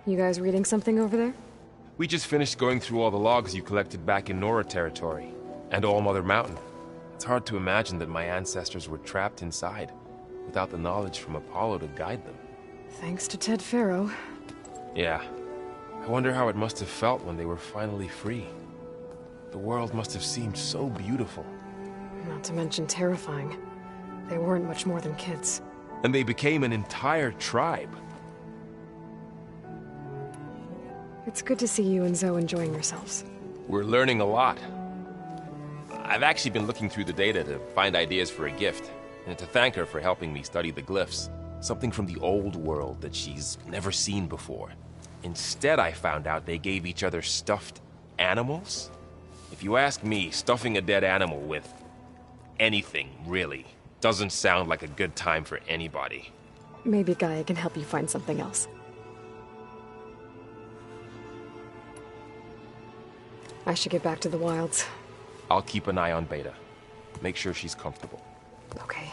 You guys reading something over there? We just finished going through all the logs you collected back in Nora territory, and All Mother Mountain. It's hard to imagine that my ancestors were trapped inside, without the knowledge from Apollo to guide them. Thanks to Ted Faro. Yeah. I wonder how it must have felt when they were finally free. The world must have seemed so beautiful. Not to mention terrifying. They weren't much more than kids. And they became an entire tribe. It's good to see you and Zoe enjoying yourselves. We're learning a lot. I've actually been looking through the data to find ideas for a gift, and to thank her for helping me study the glyphs. Something from the old world that she's never seen before. Instead, I found out they gave each other stuffed animals. If you ask me, stuffing a dead animal with anything, really, doesn't sound like a good time for anybody. Maybe Gaia can help you find something else. I should get back to the wilds. I'll keep an eye on Beta. Make sure she's comfortable. Okay.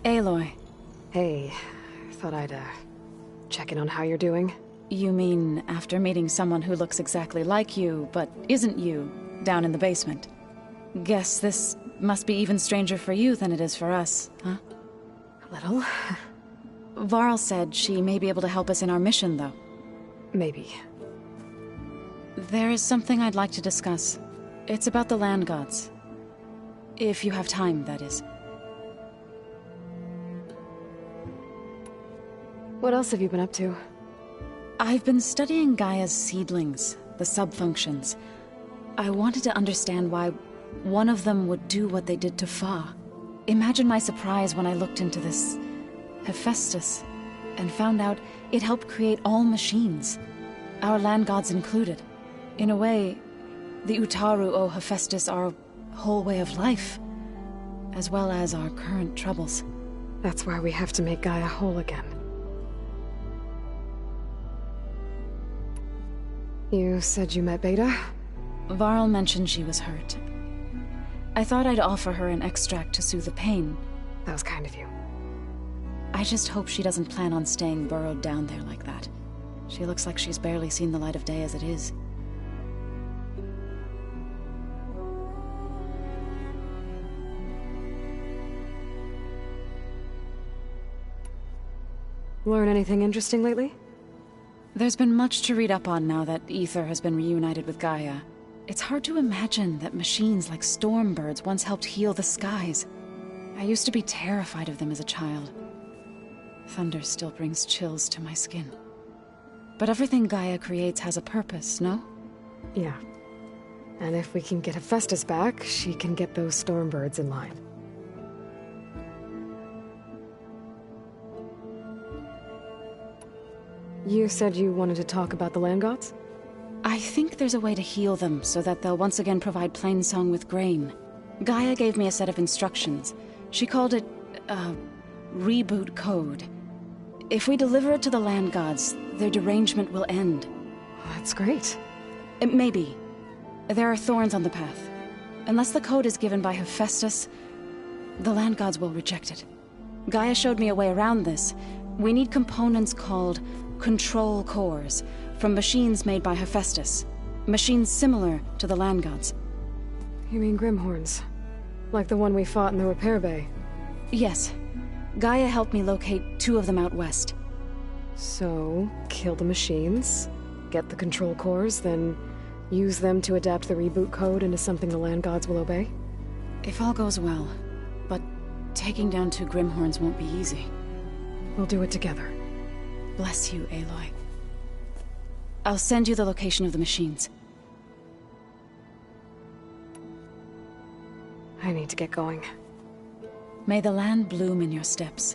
Aloy. Hey, thought I'd, check in on how you're doing. You mean after meeting someone who looks exactly like you, but isn't you, down in the basement? Guess this must be even stranger for you than it is for us, huh? A little. Varl said she may be able to help us in our mission, though. Maybe. There is something I'd like to discuss. It's about the land gods. If you have time, that is. What else have you been up to? I've been studying Gaia's seedlings, the subfunctions. I wanted to understand why one of them would do what they did to Fa. Imagine my surprise when I looked into this Hephaestus and found out it helped create all machines, our land gods included. In a way, the Utaru owe Hephaestus our whole way of life, as well as our current troubles. That's why we have to make Gaia whole again. You said you met Beta? Varl mentioned she was hurt. I thought I'd offer her an extract to soothe the pain. That was kind of you. I just hope she doesn't plan on staying burrowed down there like that. She looks like she's barely seen the light of day as it is. Learn anything interesting lately? There's been much to read up on now that Aether has been reunited with Gaia. It's hard to imagine that machines like Stormbirds once helped heal the skies. I used to be terrified of them as a child. Thunder still brings chills to my skin. But everything Gaia creates has a purpose, no? Yeah. And if we can get Hephaestus back, she can get those Stormbirds in line. You said you wanted to talk about the land gods? I think there's a way to heal them so that they'll once again provide Plainsong with grain. Gaia gave me a set of instructions. She called it, reboot code. If we deliver it to the land gods, their derangement will end. That's great. Maybe. There are thorns on the path. Unless the code is given by Hephaestus, the land gods will reject it. Gaia showed me a way around this. We need components called control cores from machines made by Hephaestus. Machines similar to the land gods. You mean Grimhorns? Like the one we fought in the repair bay? Yes. Gaia helped me locate 2 of them out west. So, kill the machines, get the control cores, then use them to adapt the reboot code into something the land gods will obey? If all goes well. But taking down 2 Grimhorns won't be easy. We'll do it together. Bless you, Aloy. I'll send you the location of the machines. I need to get going. May the land bloom in your steps.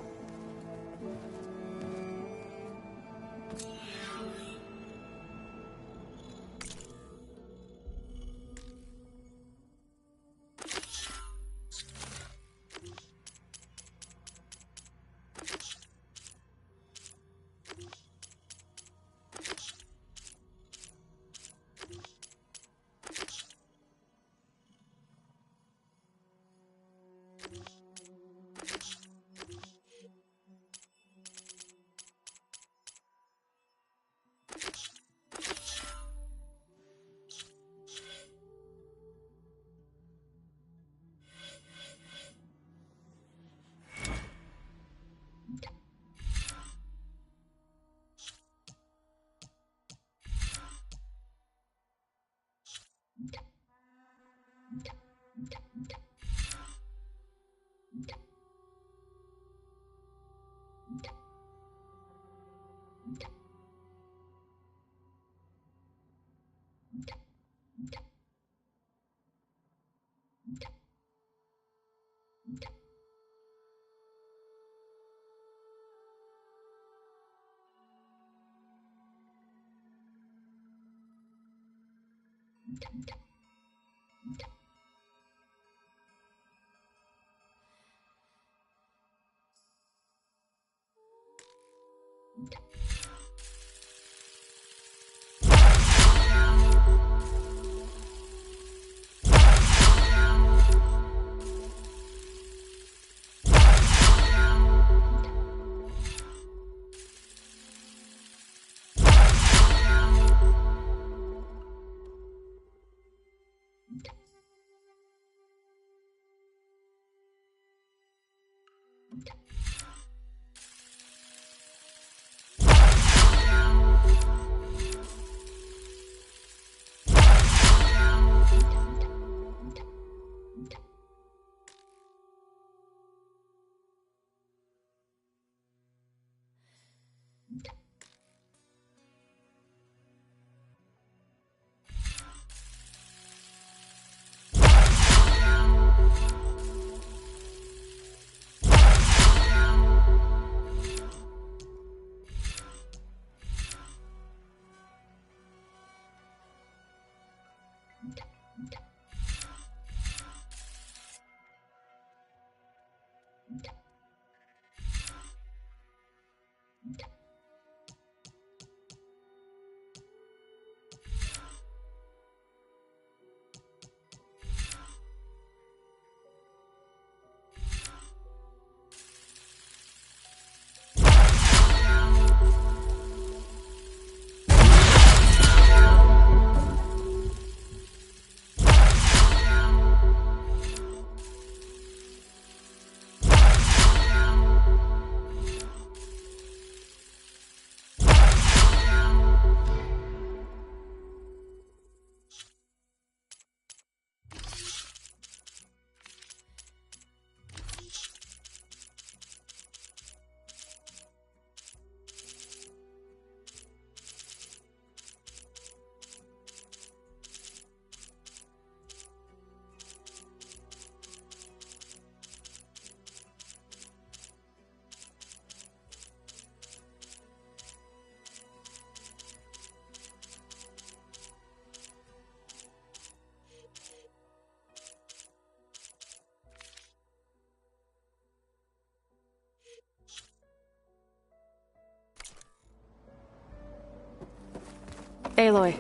Aloy,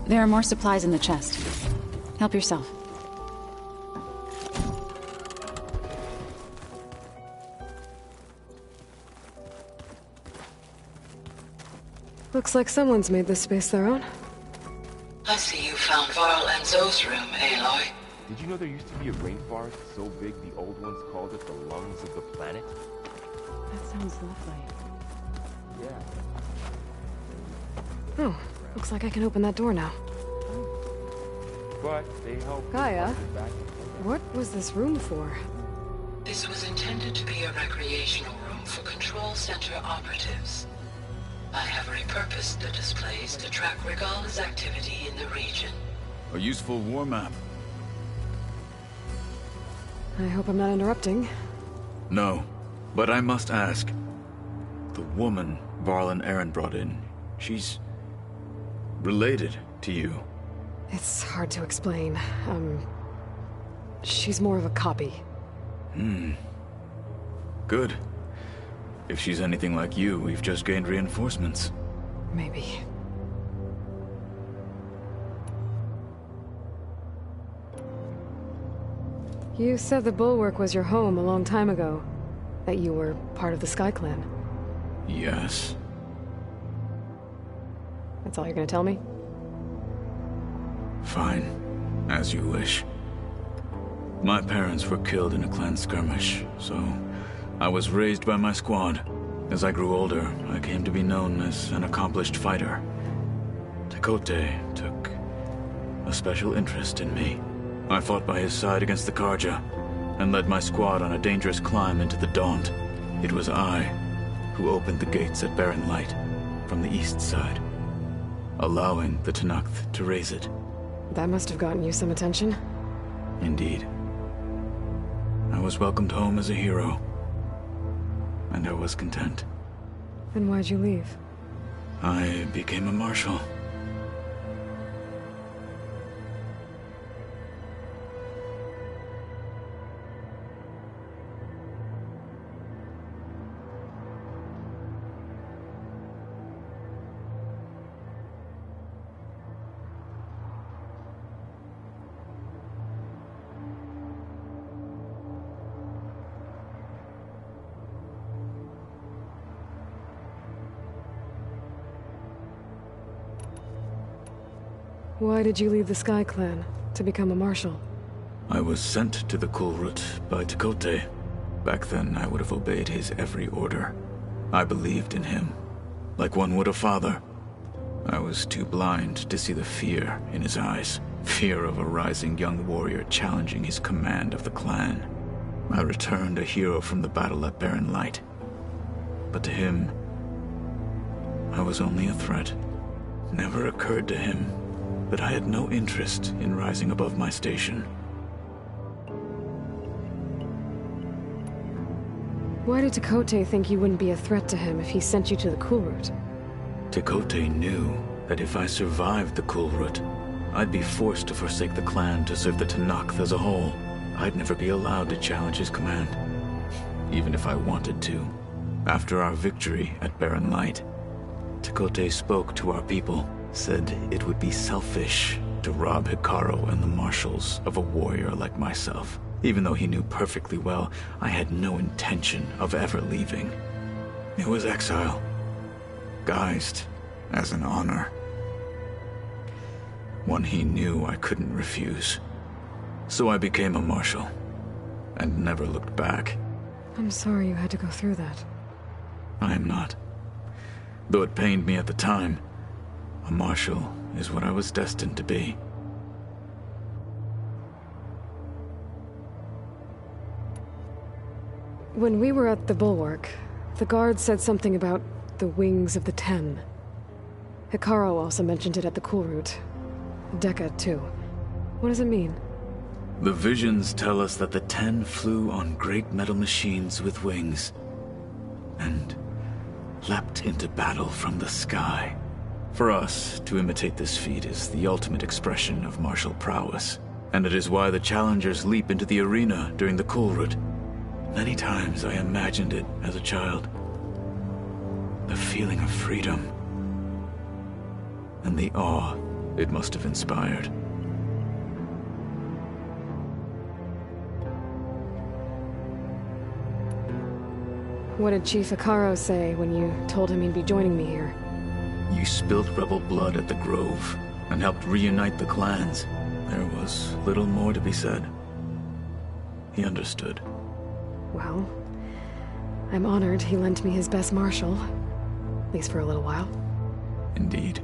there are more supplies in the chest. Help yourself. Looks like someone's made this space their own. I see you found Varl and Zoe's room, Aloy. Did you know there used to be a rainforest so big the old ones called it the lungs of the planet? That sounds lovely. Yeah. Oh, looks like I can open that door now. But they help Gaia? back. What was this room for? This was intended to be a recreational room for Control Center operatives. I have repurposed the displays to track Regalla's activity in the region. A useful war map. I hope I'm not interrupting. No, but I must ask. The woman Varl and Erend brought in, she's related to you. It's hard to explain. She's more of a copy. Good. If she's anything like you, we've just gained reinforcements. Maybe. You said the Bulwark was your home a long time ago. That you were part of the Sky Clan. Yes. That's all you're gonna tell me? Fine. As you wish. My parents were killed in a clan skirmish, so I was raised by my squad. As I grew older, I came to be known as an accomplished fighter. Tekotteh took a special interest in me. I fought by his side against the Carja, and led my squad on a dangerous climb into the Daunt. It was I who opened the gates at Barren Light, from the east side, allowing the Tenakth to raise it. That must have gotten you some attention. Indeed. I was welcomed home as a hero, and I was content. Then why'd you leave? I became a marshal. Why did you leave the Sky Clan to become a marshal? I was sent to the Kulrut by Tekotteh. Back then, I would have obeyed his every order. I believed in him, like one would a father. I was too blind to see the fear in his eyes. Fear of a rising young warrior challenging his command of the clan. I returned a hero from the battle at Barren Light. But to him, I was only a threat. Never occurred to him that I had no interest in rising above my station. Why did Tekotteh think you wouldn't be a threat to him if he sent you to the Kulrut? Tekotteh knew that if I survived the Kulrut, I'd be forced to forsake the clan to serve the Tenakth as a whole. I'd never be allowed to challenge his command, even if I wanted to. After our victory at Barren Light, Tekotteh spoke to our people, said it would be selfish to rob Hekarro and the marshals of a warrior like myself, even though he knew perfectly well I had no intention of ever leaving. It was exile, guised as an honor. One he knew I couldn't refuse. So I became a marshal, and never looked back. I'm sorry you had to go through that. I am not. Though it pained me at the time, a marshal is what I was destined to be. When we were at the Bulwark, the guard said something about the Wings of the Ten. Hekarro also mentioned it at the Kulrut. Dekka, too. What does it mean? The visions tell us that the Ten flew on great metal machines with wings, and leapt into battle from the sky. For us, to imitate this feat is the ultimate expression of martial prowess, and it is why the challengers leap into the arena during the Kulrut. Many times I imagined it as a child. The feeling of freedom, and the awe it must have inspired. What did Chief Hekarro say when you told him he'd be joining me here? You spilled rebel blood at the Grove, and helped reunite the clans. There was little more to be said. He understood. Well, I'm honored he lent me his best marshal. At least for a little while. Indeed.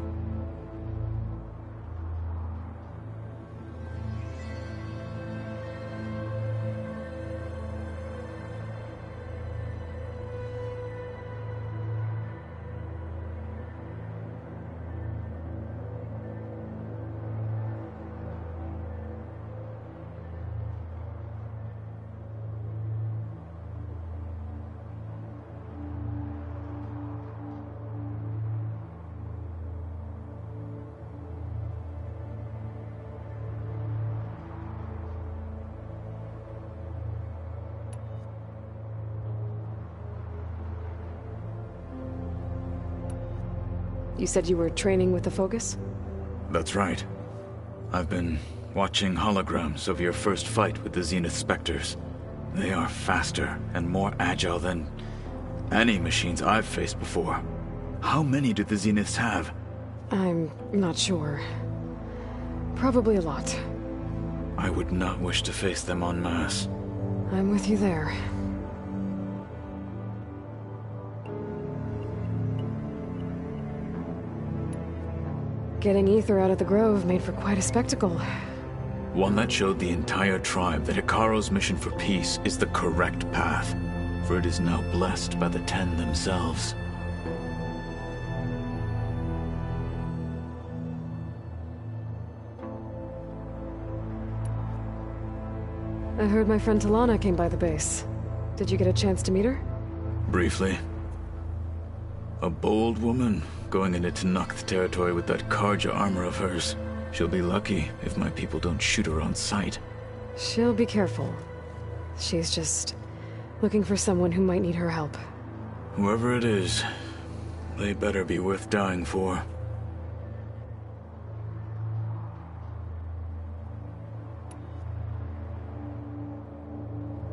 You said you were training with the Focus? That's right. I've been watching holograms of your first fight with the Zenith Spectres. They are faster and more agile than any machines I've faced before. How many do the Zeniths have? I'm not sure. Probably a lot. I would not wish to face them en masse. I'm with you there. Getting Aether out of the Grove made for quite a spectacle. One that showed the entire tribe that Hekarro's mission for peace is the correct path, for it is now blessed by the Ten themselves. I heard my friend Talana came by the base. Did you get a chance to meet her? Briefly. A bold woman, going into Tenakth territory with that Karja armor of hers. She'll be lucky if my people don't shoot her on sight. She'll be careful. She's just looking for someone who might need her help. Whoever it is, they better be worth dying for.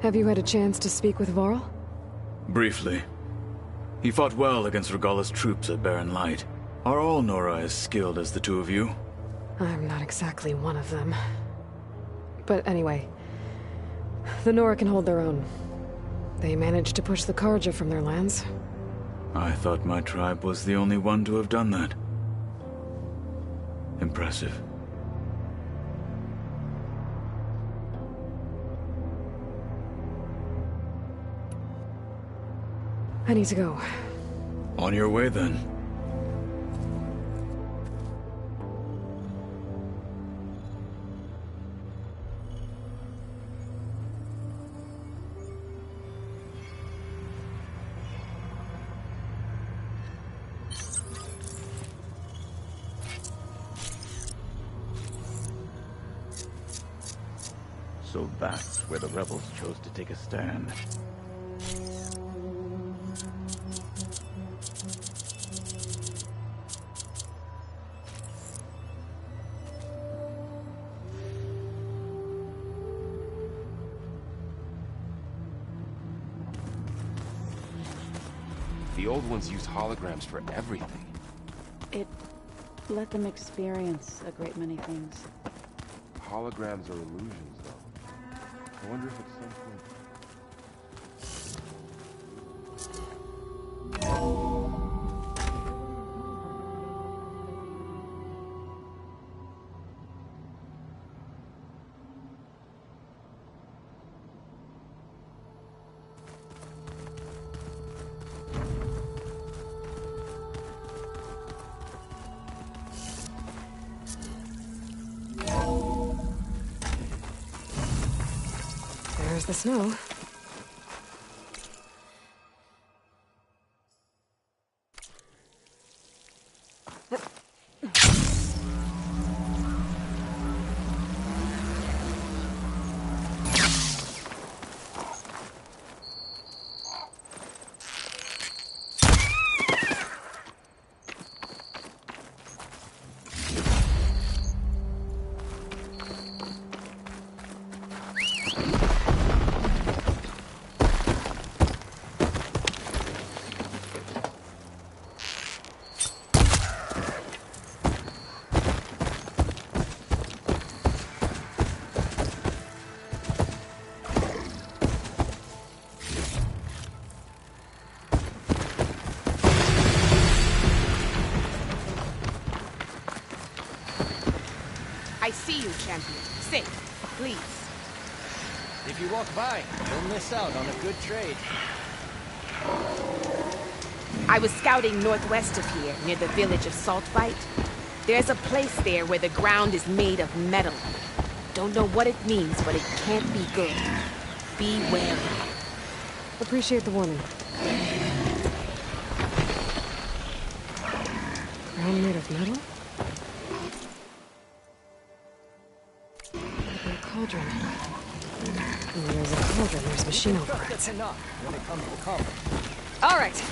Have you had a chance to speak with Varl? Briefly. He fought well against Regalla's troops at Barren Light. Are all Nora as skilled as the two of you? I'm not exactly one of them. But anyway, the Nora can hold their own. They managed to push the Carja from their lands. I thought my tribe was the only one to have done that. Impressive. I need to go. On your way, then. So that's where the rebels chose to take a stand. The old ones used holograms for everything. It let them experience a great many things. Holograms are illusions, though. I wonder if it's something... There's the snow. I see you, champion. Safe, please. If you walk by, you'll miss out on a good trade. I was scouting northwest of here, near the village of Saltbite. There's a place there where the ground is made of metal. Don't know what it means, but it can't be good. Be wary. Appreciate the warning. Ground made of metal? A cauldron. When there's a cauldron, there's machine overrides. That's enough when it comes to combat. All right.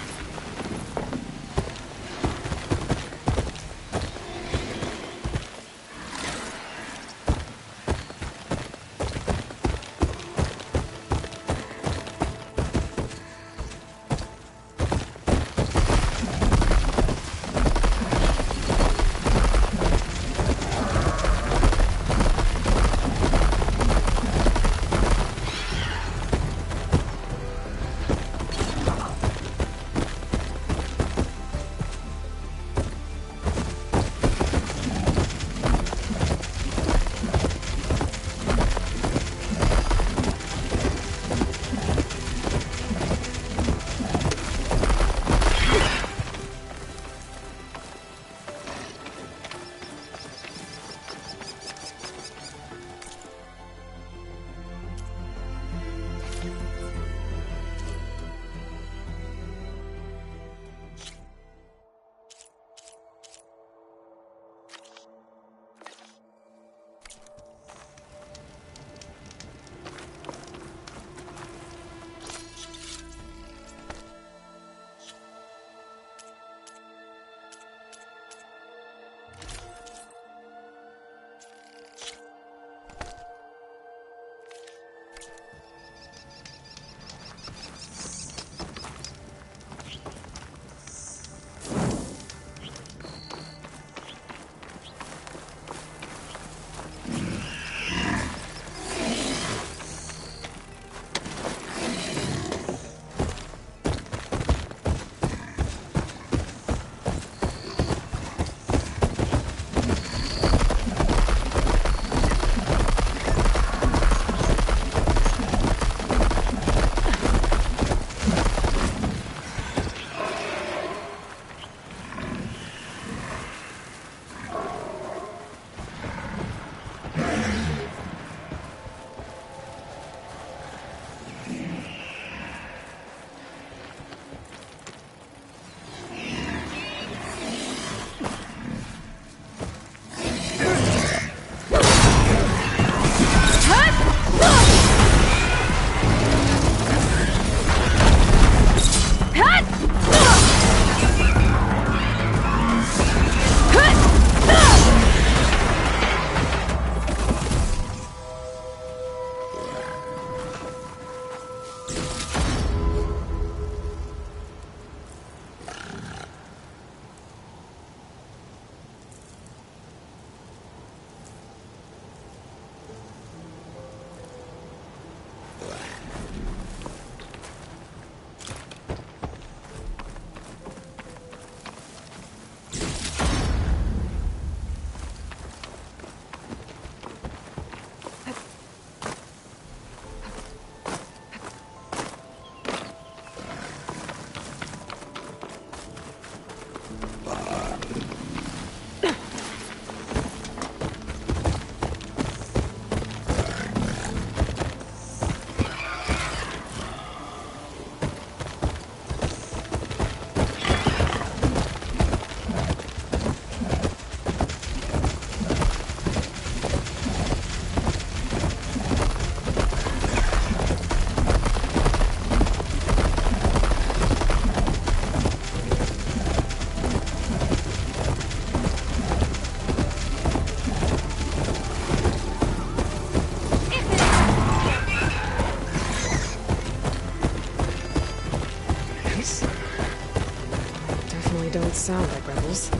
sound like rebels.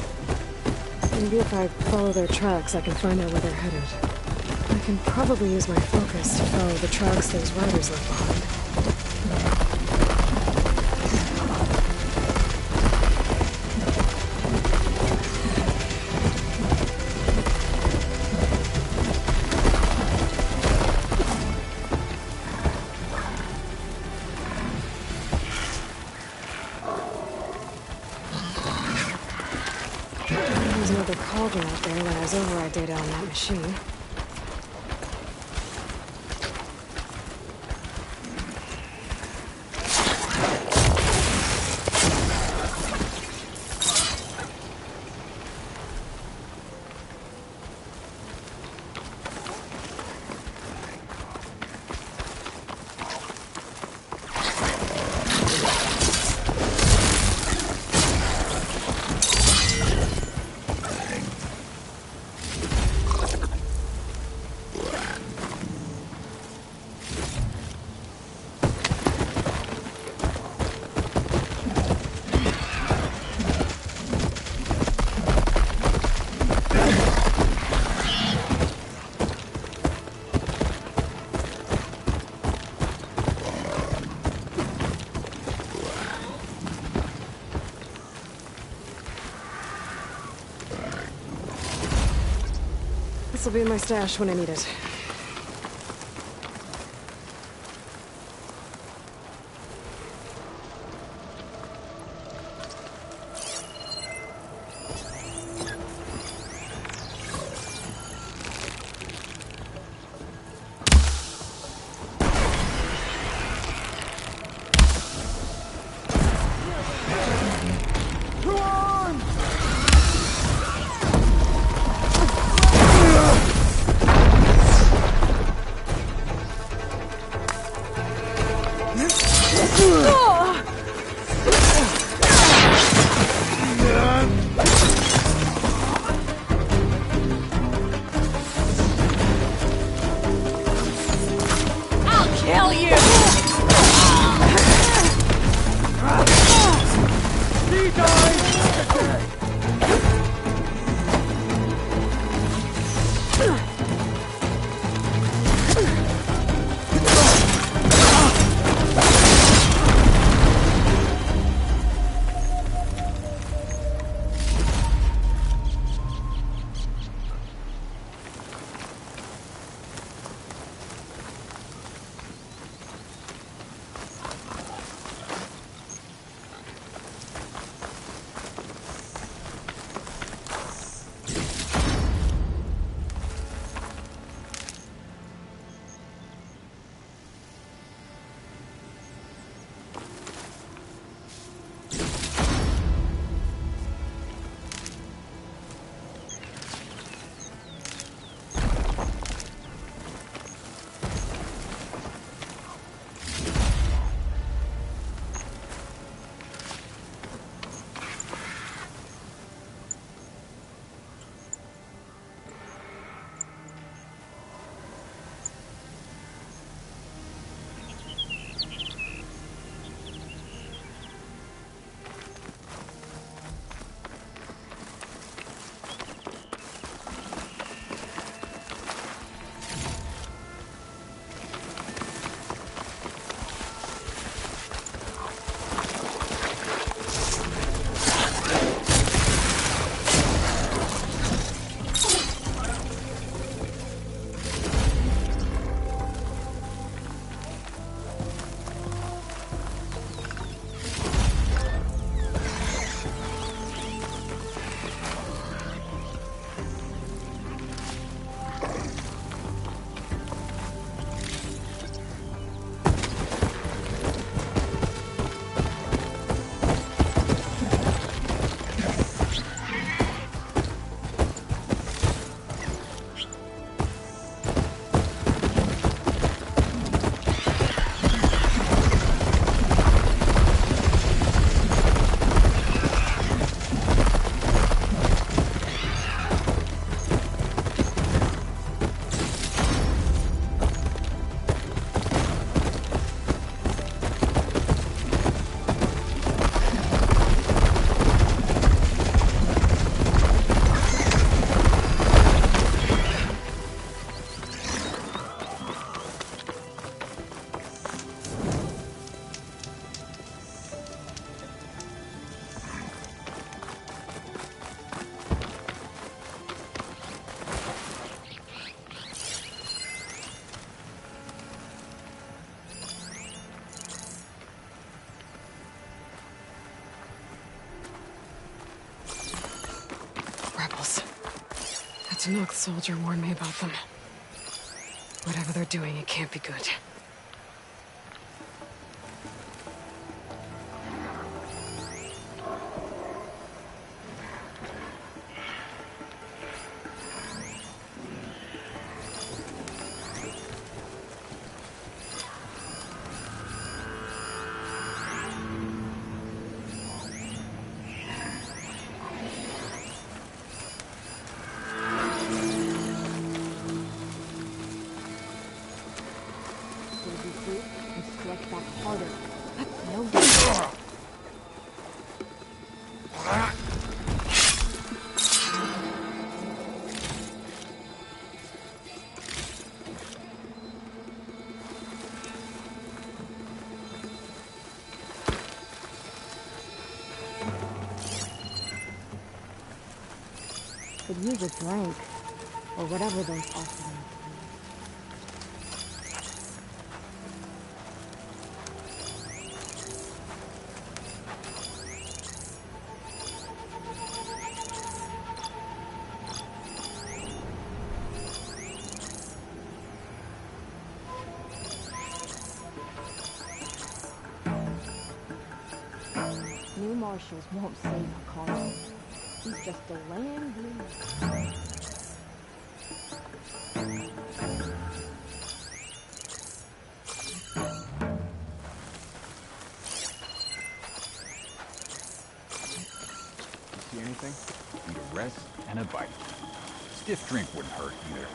Maybe if I follow their tracks, I can find out where they're headed. I can probably use my focus to follow the tracks those riders left behind. There's another cauldron out there that has override data on that machine. This will be in my stash when I need it. Tenakth soldier warned me about them. Whatever they're doing, it can't be good. Could use a drink, or whatever those offer. New marshals won't save Hekarro. He's just delaying the... See anything? Need a rest and a bite. Stiff drink wouldn't hurt either.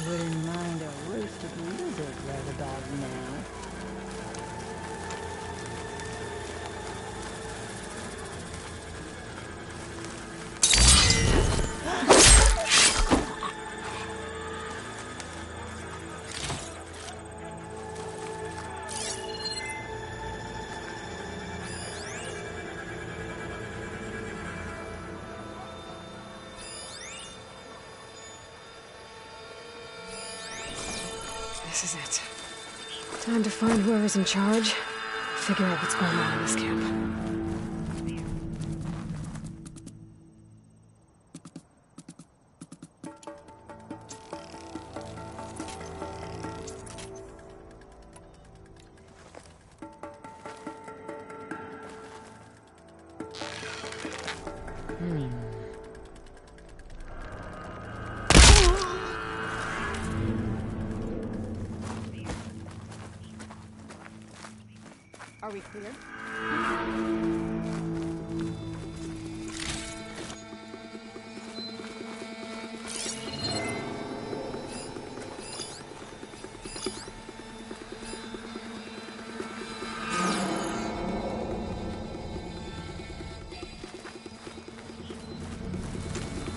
Wouldn't mind a roasted lizard, Revadog now. This is it. Time to find whoever's in charge. Figure out what's going on in this camp. Are we clear?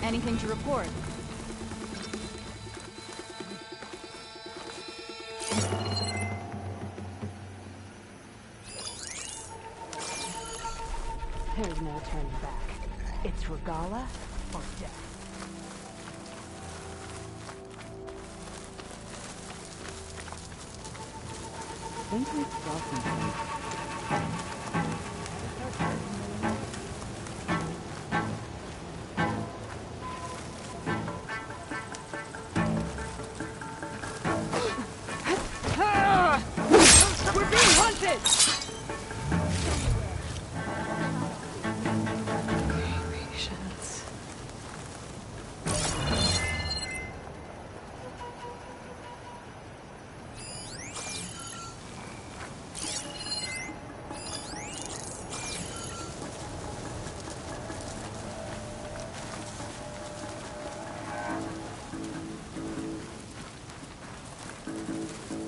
Anything to report? There's no turning back. It's Regalla or death. Think we saw something. We're being hunted! Patience.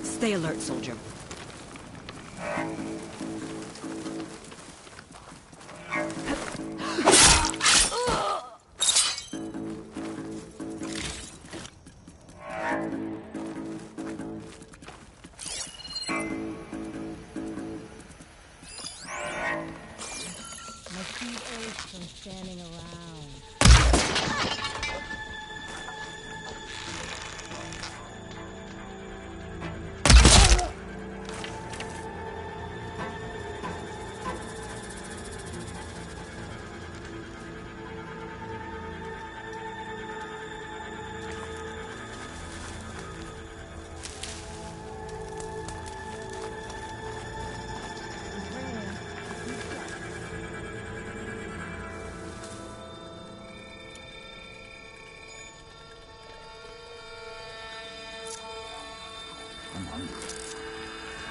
Stay alert, soldier.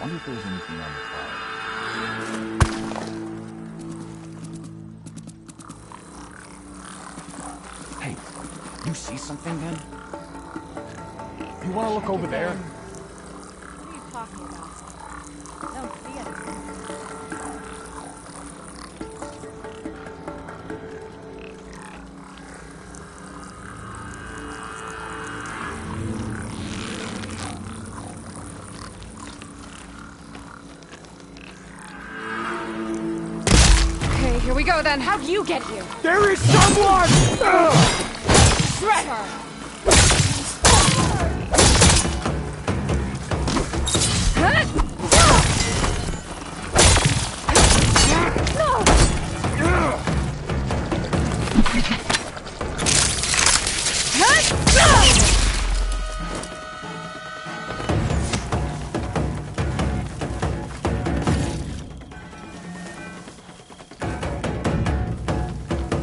wonder if there's anything on the fire. Hey, you see something then? You want to look over there? What are you talking about? I don't see anything. Okay, here we go then. How'd you get here? There is someone! Shred her!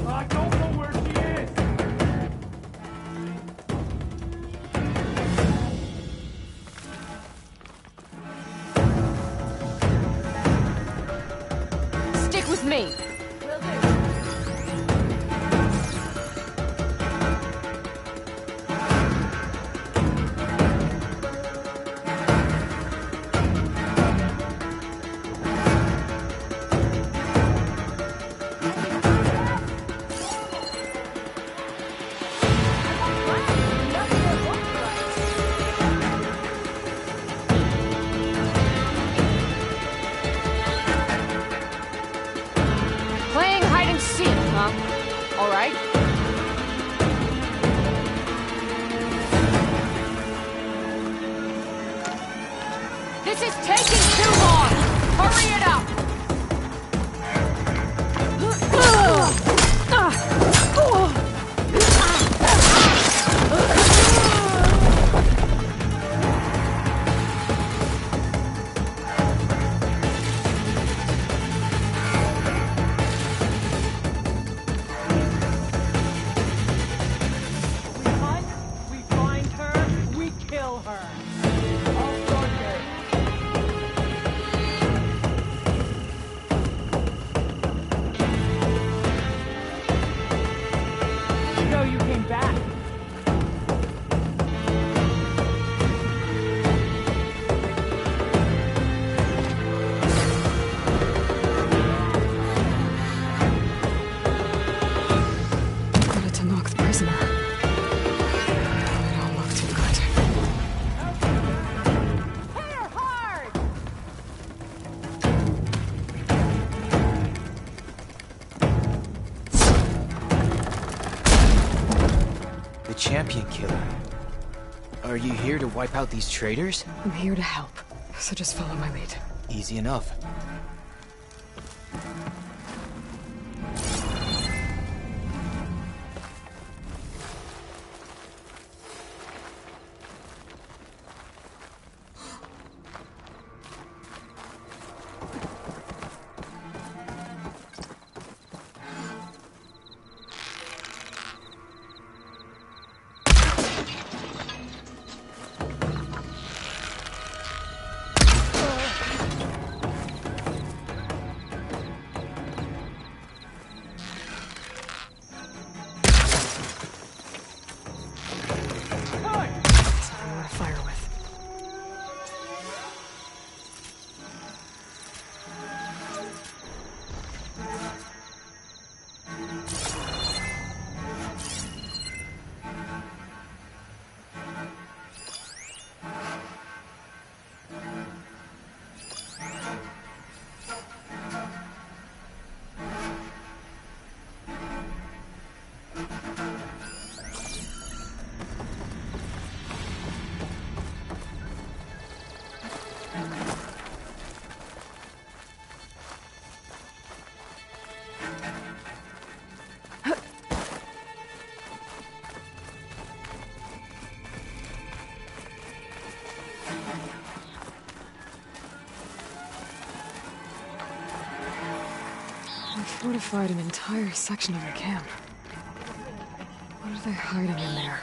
I don't know where she is! Stick with me! Playing hide and seek, huh? All right. This is taking too long! Hurry it up! We find her, we kill her. I'll start there. You know you came back. Got it to knock the prisoner. It don't look too good. Hair hard! The Champion Killer. Are you here to wipe out these traitors? I'm here to help, so just follow my lead. Easy enough. Fire with. They fortified an entire section of the camp. What are they hiding in there?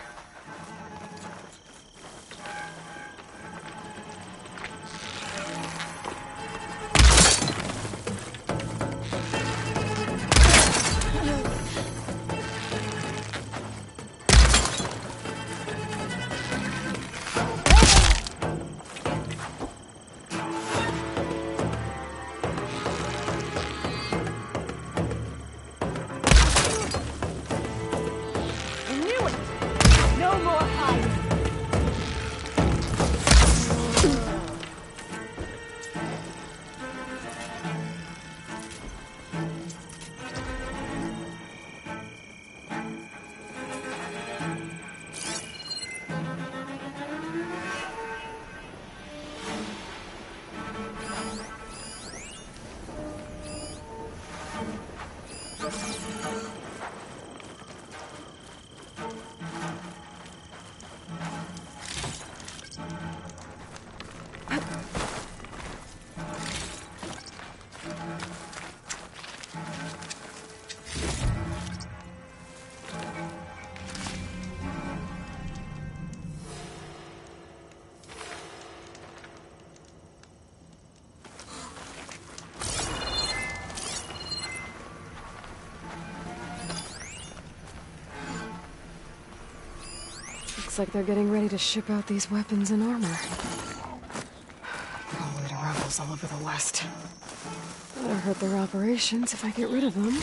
Looks like they're getting ready to ship out these weapons and armor. Probably to rebels all over the West. Better hurt their operations if I get rid of them.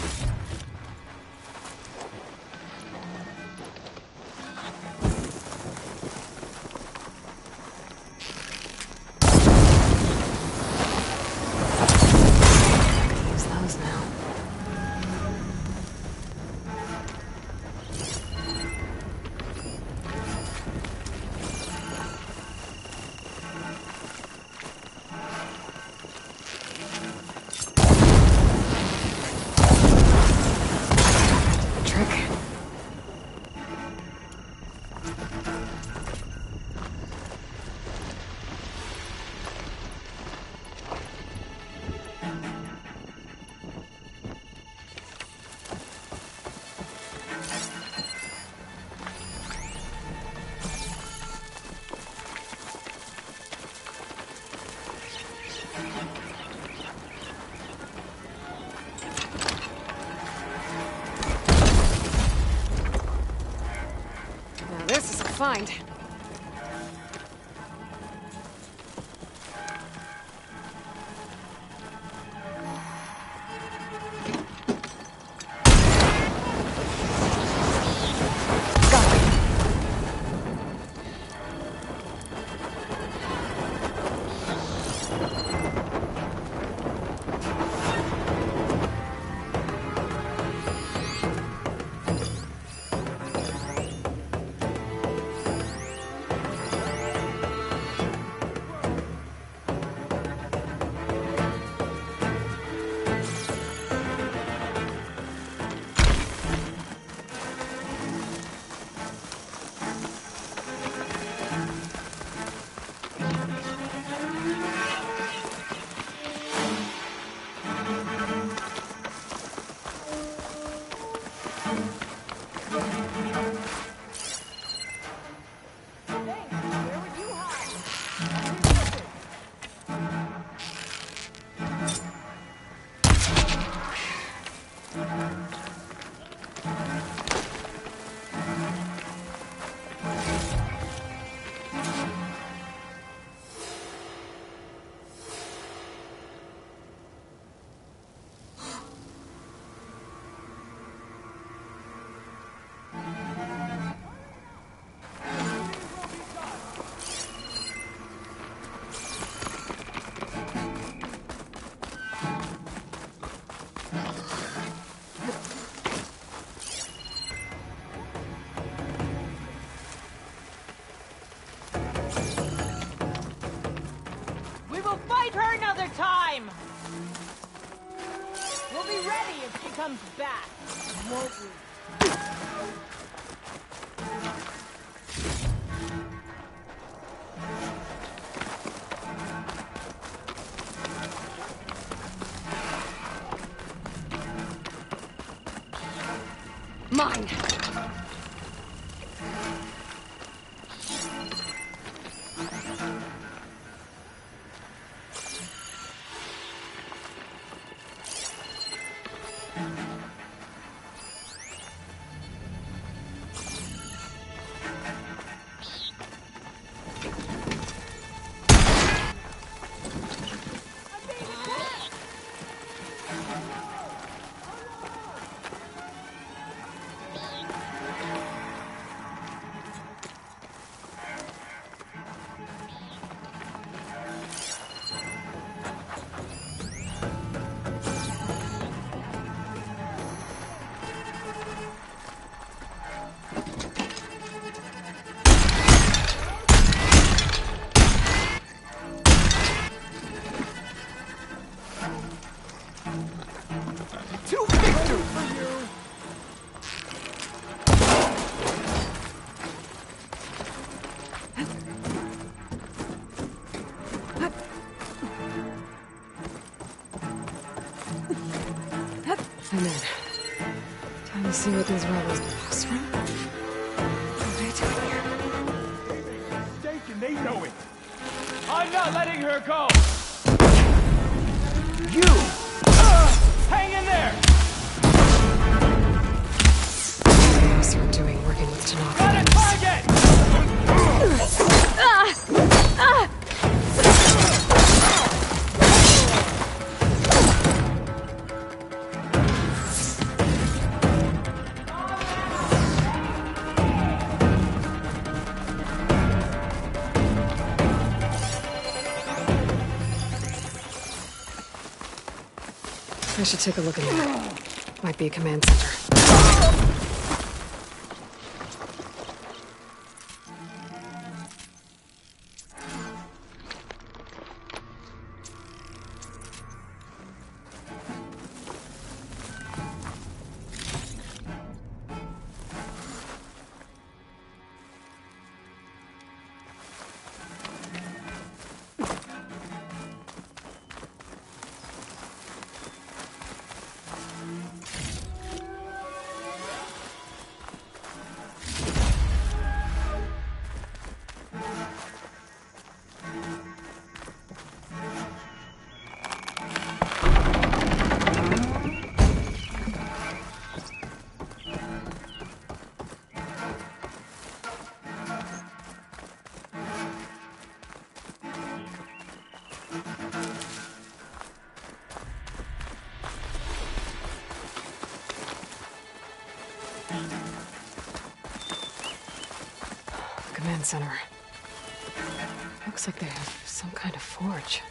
This is a find. Time! We'll be ready if she comes back, won't we? Mine! I'm in. Time to see what these rebels boss from. What are they doing here? Mistaken, they know it. I'm not letting her go! You! Hang in there! What else you're doing working with Tanaka? Got a target! I should take a look in there. Might be a command center. Command center. Looks like they have some kind of forge.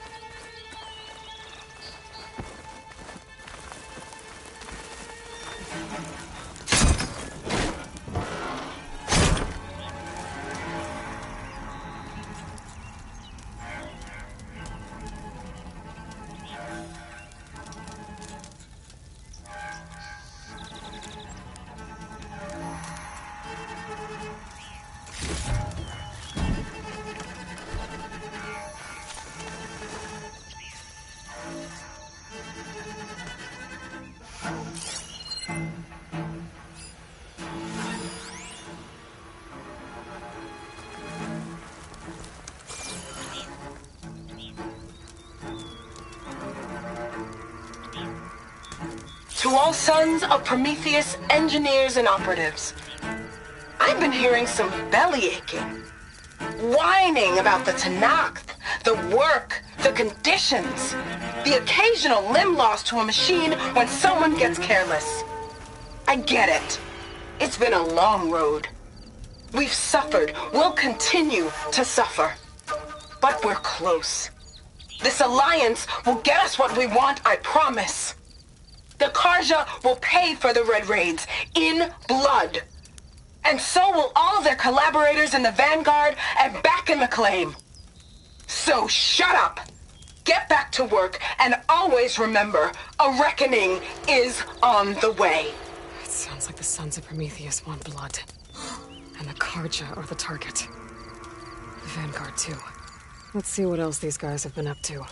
To all sons of Prometheus engineers and operatives, I've been hearing some belly aching, whining about the Tanakh, the work, the conditions, the occasional limb loss to a machine when someone gets careless. I get it. It's been a long road. We've suffered, we'll continue to suffer. But we're close. This alliance will get us what we want, I promise. The Karja will pay for the Red Raids in blood. And so will all of their collaborators in the Vanguard and back in the claim. So shut up, get back to work, and always remember, a reckoning is on the way. It sounds like the Sons of Prometheus want blood. And the Karja are the target. The Vanguard, too. Let's see what else these guys have been up to.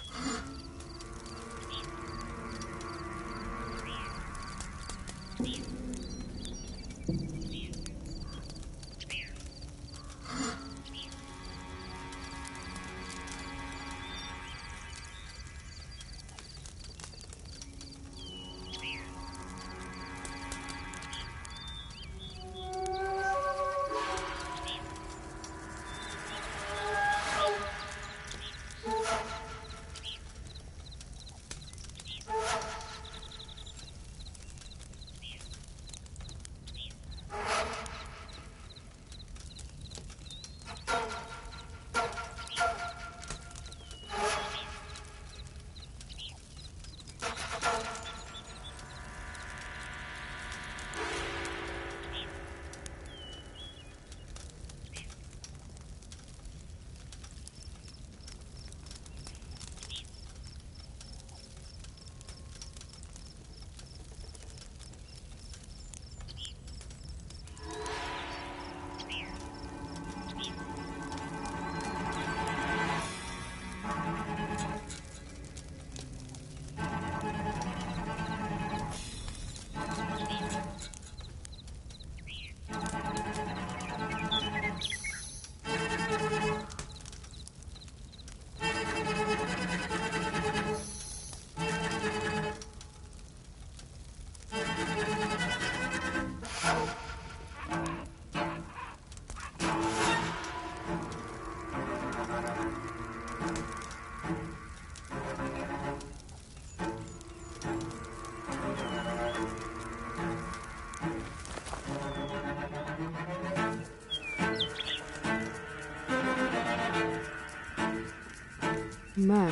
Map.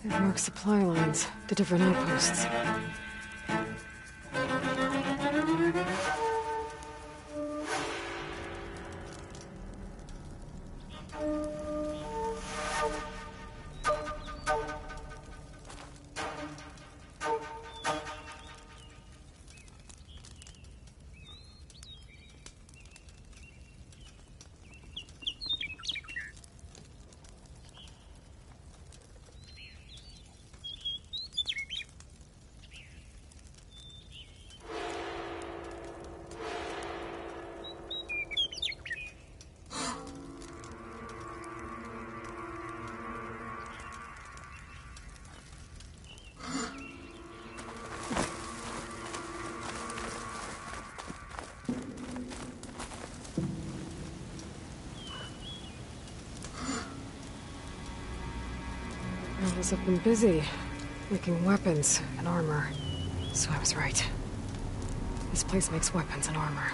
They've marked supply lines to different outposts. Rebels have been busy making weapons and armor, so I was right. This place makes weapons and armor,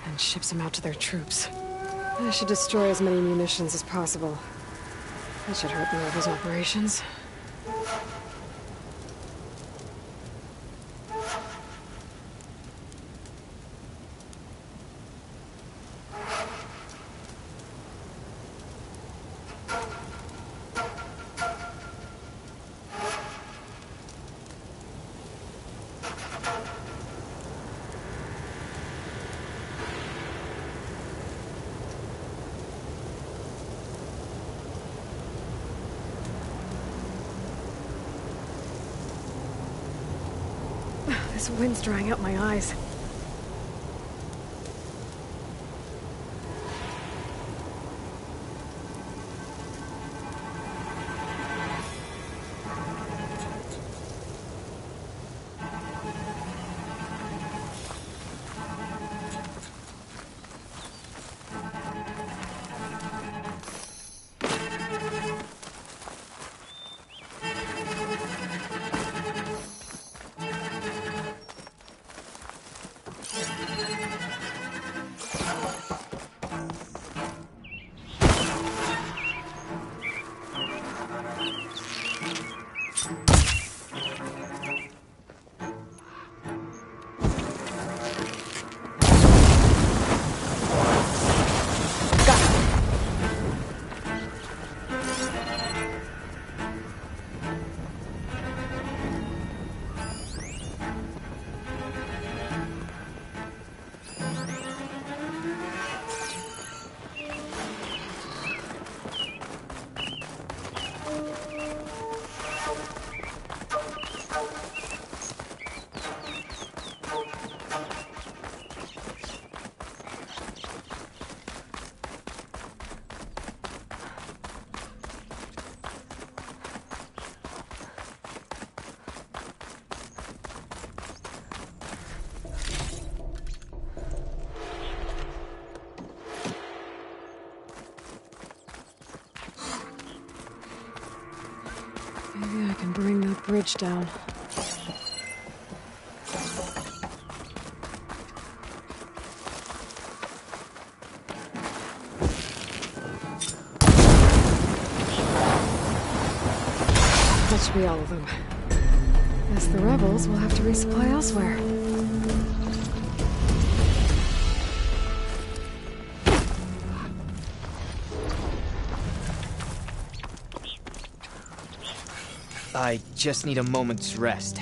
and ships them out to their troops. I should destroy as many munitions as possible. That should hurt the Rebels' operations. This wind's drying out my eyes. Maybe I can bring that bridge down. That should be all of them. Guess the rebels will have to resupply elsewhere. I just need a moment's rest.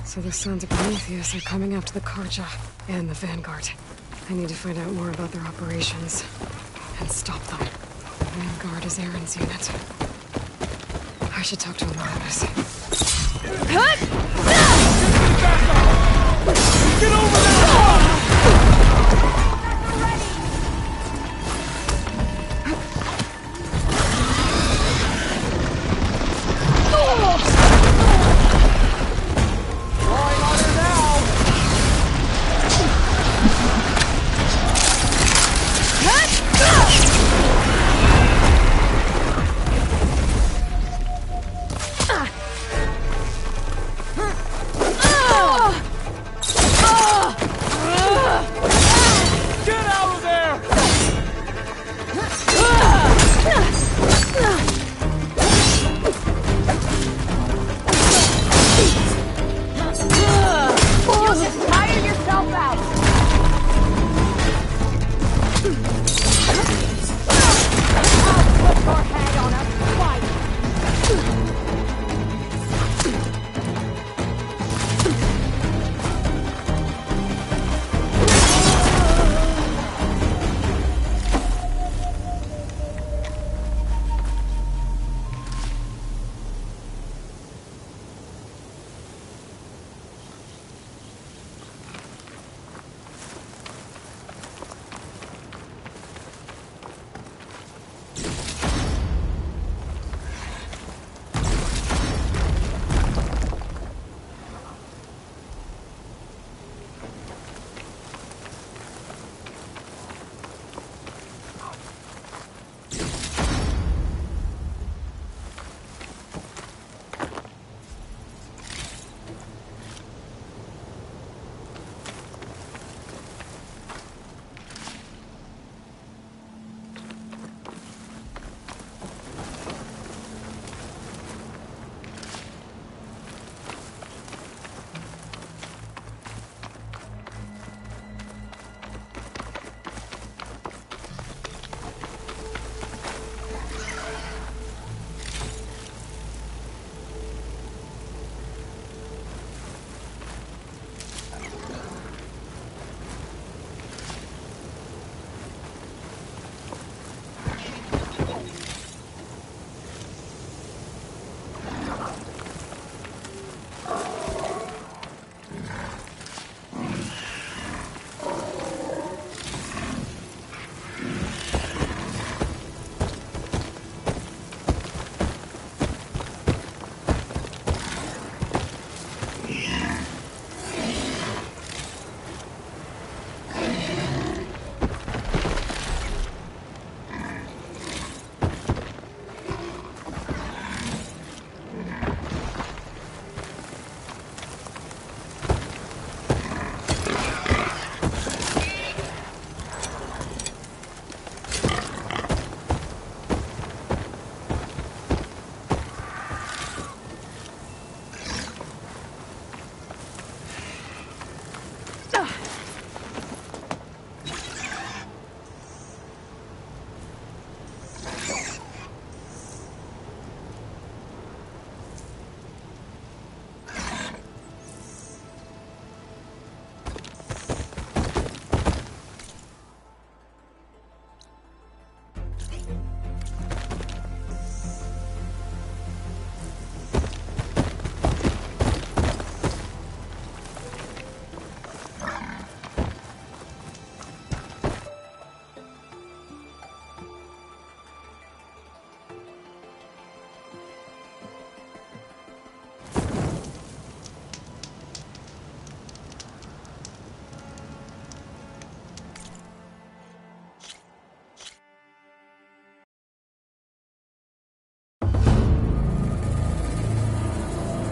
So the Sons of Prometheus are coming after the Karja and the Vanguard. I need to find out more about their operations and stop them. The Vanguard is Aaron's unit. I should talk to him about this. Get over there!